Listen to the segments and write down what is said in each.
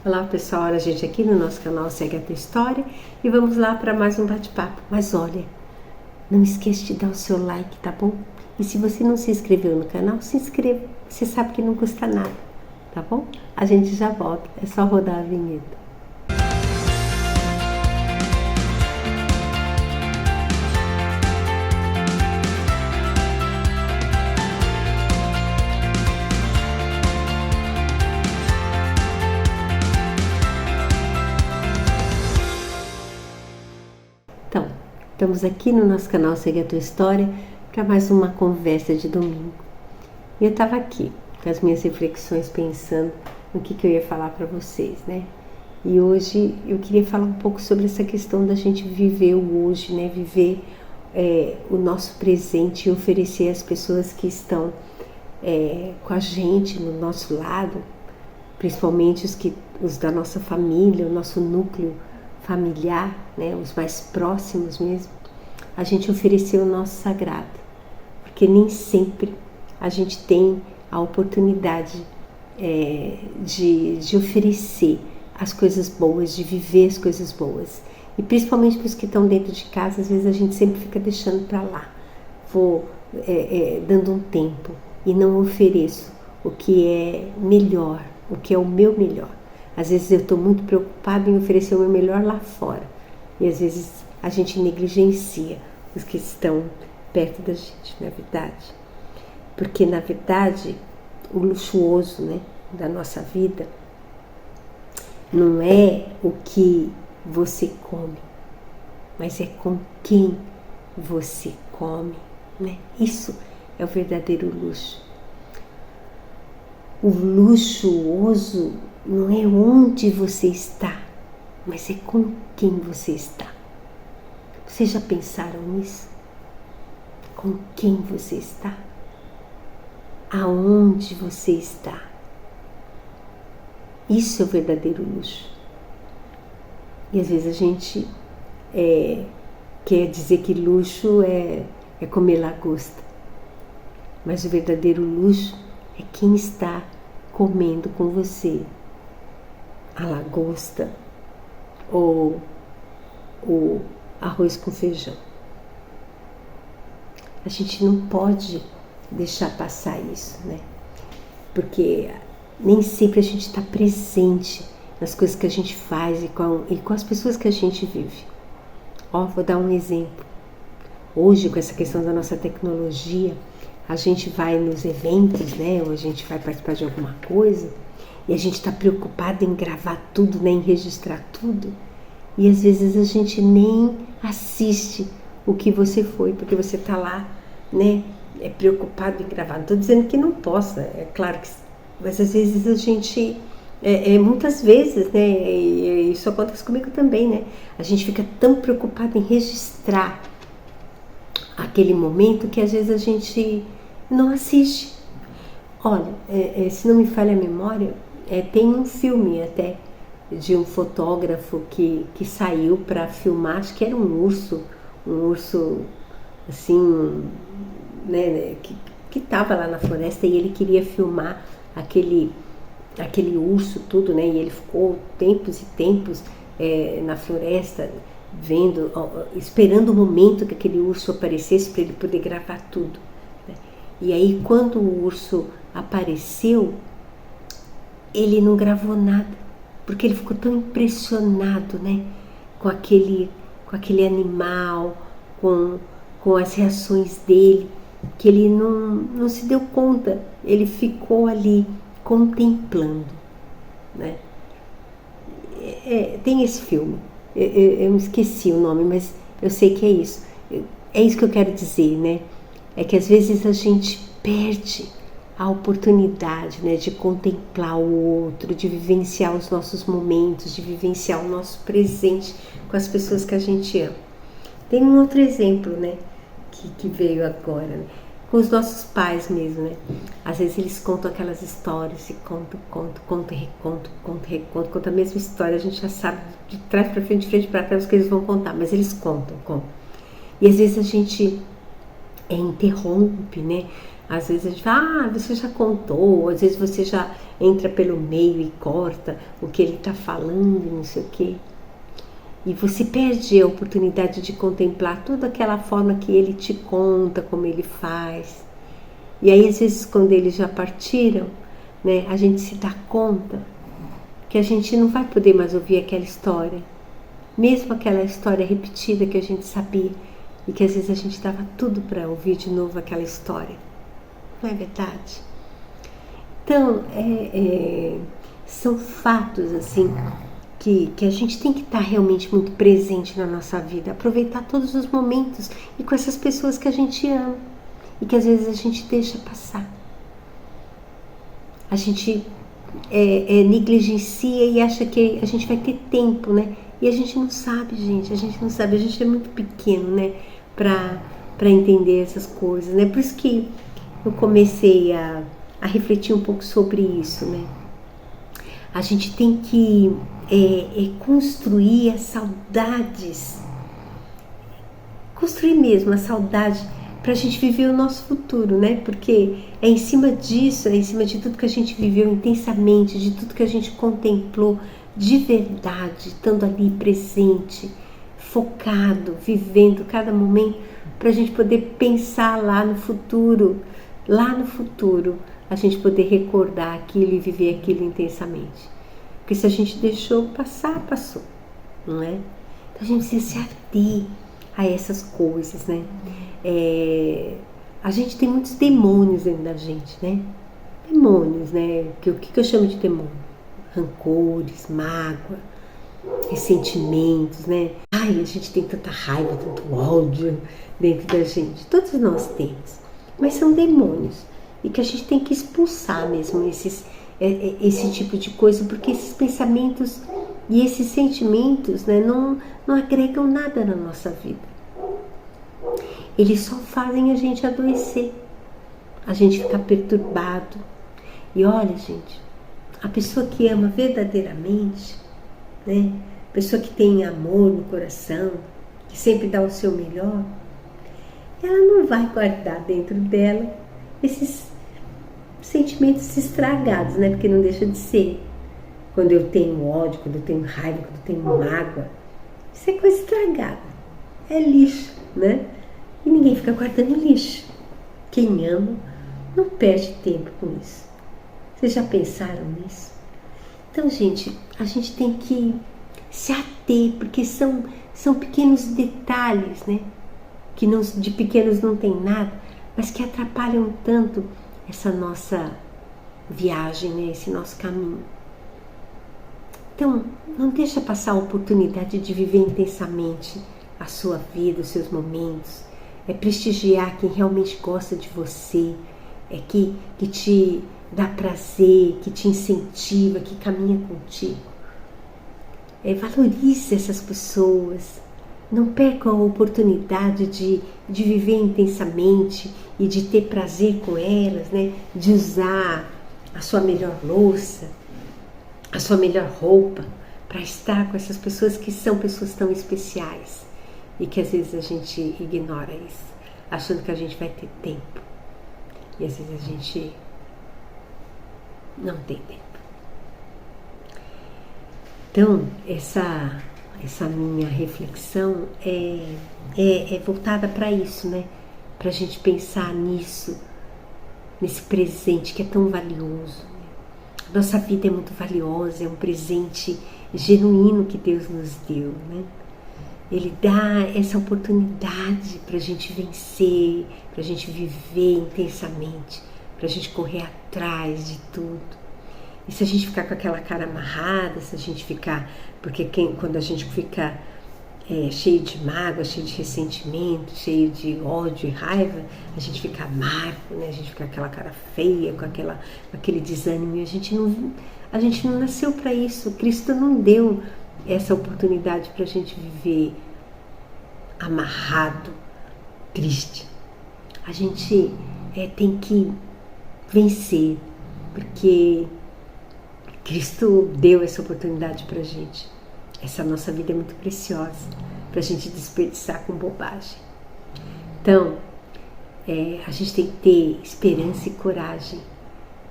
Olá pessoal, olha a gente aqui no nosso canal Segue a Tua História e vamos lá para mais um bate-papo. Mas olha, não esqueça de dar o seu like, tá bom? E se você não se inscreveu no canal, se inscreva, você sabe que não custa nada, tá bom? A gente já volta, é só rodar a vinheta. Então, estamos aqui no nosso canal Segue a Tua História para mais uma conversa de domingo. E eu estava aqui com as minhas reflexões pensando no que eu ia falar para vocês, né? E hoje eu queria falar um pouco sobre essa questão da gente viver o hoje, né? Viver o nosso presente e oferecer às pessoas que estão com a gente, no nosso lado, principalmente os da nossa família, o nosso núcleo familiar, né, os mais próximos mesmo, a gente oferecer o nosso sagrado, porque nem sempre a gente tem a oportunidade de oferecer as coisas boas, de viver as coisas boas, e principalmente para os que estão dentro de casa, às vezes a gente sempre fica deixando para lá, vou dando um tempo e não ofereço o que é melhor, o que é o meu melhor. Às vezes eu estou muito preocupada em oferecer o meu melhor lá fora. E às vezes a gente negligencia os que estão perto da gente, na verdade. Porque, na verdade, o luxuoso, né, da nossa vida não é o que você come, mas é com quem você come, né? Isso é o verdadeiro luxo. O luxuoso não é onde você está, mas é com quem você está. Vocês já pensaram nisso? Com quem você está? Aonde você está? Isso é o verdadeiro luxo. E às vezes a gente quer dizer que luxo é comer lagosta. Mas o verdadeiro luxo é quem está comendo com você a lagosta ou o arroz com feijão. A gente não pode deixar passar isso, né? Porque nem sempre a gente está presente nas coisas que a gente faz e com as pessoas que a gente vive. Vou dar um exemplo. Hoje, com essa questão da nossa tecnologia, a gente vai nos eventos, né? Ou a gente vai participar de alguma coisa e a gente está preocupado em gravar tudo, né? Em registrar tudo. E às vezes a gente nem assiste o que você foi, porque você está lá, né? Preocupado em gravar. Não estou dizendo que não possa, é claro que... Mas às vezes a gente... muitas vezes, né? E isso acontece comigo também, né? A gente fica tão preocupado em registrar aquele momento que às vezes a gente não assiste. Olha, se não me falha a memória, tem um filme até de um fotógrafo que saiu para filmar, acho que era um urso assim, né, que estava lá na floresta e ele queria filmar aquele urso tudo, né, e ele ficou tempos e tempos na floresta vendo, esperando o momento que aquele urso aparecesse para ele poder gravar tudo, né? E aí quando o urso apareceu, ele não gravou nada, porque ele ficou tão impressionado, né, com aquele animal, com as reações dele, que ele não se deu conta, ele ficou ali contemplando, né? Tem esse filme, eu me esqueci o nome, mas eu sei que é isso. É isso que eu quero dizer, né? É que às vezes a gente perde a oportunidade, né, de contemplar o outro, de vivenciar os nossos momentos, de vivenciar o nosso presente com as pessoas que a gente ama. Tem um outro exemplo, né, que veio agora, né? Com os nossos pais mesmo, né? Às vezes eles contam aquelas histórias e contam a mesma história, a gente já sabe de trás para frente, de frente para trás o que eles vão contar, mas eles contam. E às vezes a gente interrompe, né? Às vezes a gente fala, você já contou, às vezes você já entra pelo meio e corta o que ele está falando, não sei o quê. E você perde a oportunidade de contemplar toda aquela forma que ele te conta, como ele faz. E aí, às vezes, quando eles já partiram, né, a gente se dá conta que a gente não vai poder mais ouvir aquela história. Mesmo aquela história repetida que a gente sabia. E que às vezes a gente dava tudo para ouvir de novo aquela história. Não é verdade? Então, são fatos assim que a gente tem que estar realmente muito presente na nossa vida, aproveitar todos os momentos e com essas pessoas que a gente ama e que às vezes a gente deixa passar. A gente negligencia e acha que a gente vai ter tempo, né? E a gente não sabe, gente, a gente não sabe, a gente é muito pequeno, né? Para entender essas coisas, né? Por isso que eu comecei a refletir um pouco sobre isso, né? A gente tem que construir as saudades, construir mesmo a saudade para a gente viver o nosso futuro, né? Porque é em cima disso, é em cima de tudo que a gente viveu intensamente, de tudo que a gente contemplou de verdade, estando ali presente, focado, vivendo cada momento, para a gente poder pensar lá no futuro, a gente poder recordar aquilo e viver aquilo intensamente. Porque se a gente deixou passar, passou, não é? Então a gente precisa se ater a essas coisas, né? A gente tem muitos demônios dentro da gente, né? Demônios, né? O que eu chamo de demônio? Rancores, mágoa, ressentimentos, né? Ai, a gente tem tanta raiva, tanto ódio dentro da gente. Todos nós temos. Mas são demônios. E que a gente tem que expulsar mesmo esse tipo de coisa, porque esses pensamentos e esses sentimentos, né, não agregam nada na nossa vida. Eles só fazem a gente adoecer, a gente ficar perturbado. E olha, gente, a pessoa que ama verdadeiramente, né, a pessoa que tem amor no coração, que sempre dá o seu melhor, ela não vai guardar dentro dela esses sentimentos estragados, né? Porque não deixa de ser. Quando eu tenho ódio, quando eu tenho raiva, quando eu tenho mágoa, isso é coisa estragada. É lixo, né? E ninguém fica guardando lixo. Quem ama não perde tempo com isso. Vocês já pensaram nisso? Então, gente, a gente tem que se ater, porque são pequenos detalhes, né? Que não, de pequenos não tem nada, mas que atrapalham tanto essa nossa viagem, né? Esse nosso caminho. Então, não deixa passar a oportunidade de viver intensamente a sua vida, os seus momentos. É prestigiar quem realmente gosta de você, que te dá prazer, que te incentiva, que caminha contigo. Valorize essas pessoas. Não perca a oportunidade de viver intensamente e de ter prazer com elas, né? De usar a sua melhor louça, a sua melhor roupa, para estar com essas pessoas que são pessoas tão especiais e que às vezes a gente ignora isso, achando que a gente vai ter tempo. E às vezes a gente não tem tempo. Então, essa minha reflexão é voltada para isso, né? Para a gente pensar nisso, nesse presente que é tão valioso. Nossa vida é muito valiosa, é um presente genuíno que Deus nos deu, né? Ele dá essa oportunidade para a gente vencer, para a gente viver intensamente, para a gente correr atrás de tudo. E se a gente ficar com aquela cara amarrada, se a gente ficar... Porque quando a gente fica cheio de mágoa, cheio de ressentimento, cheio de ódio e raiva, a gente fica amargo, né? A gente fica com aquela cara feia, com aquele desânimo. E a gente não nasceu para isso. Cristo não deu essa oportunidade para a gente viver amarrado, triste. A gente tem que vencer, porque Cristo deu essa oportunidade para a gente. Essa nossa vida é muito preciosa para a gente desperdiçar com bobagem. Então, a gente tem que ter esperança e coragem,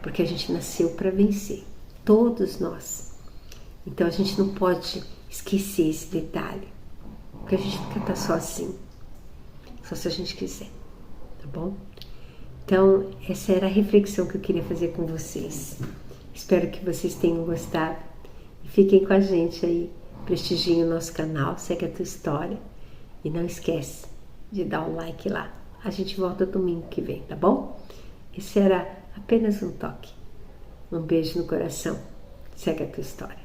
porque a gente nasceu para vencer, todos nós. Então a gente não pode esquecer esse detalhe, porque a gente nunca está só assim, só se a gente quiser, tá bom? Então essa era a reflexão que eu queria fazer com vocês. Espero que vocês tenham gostado e fiquem com a gente aí, prestigiem o nosso canal, segue a tua história e não esquece de dar um like lá. A gente volta domingo que vem, tá bom? Esse era apenas um toque. Um beijo no coração. Segue a tua história.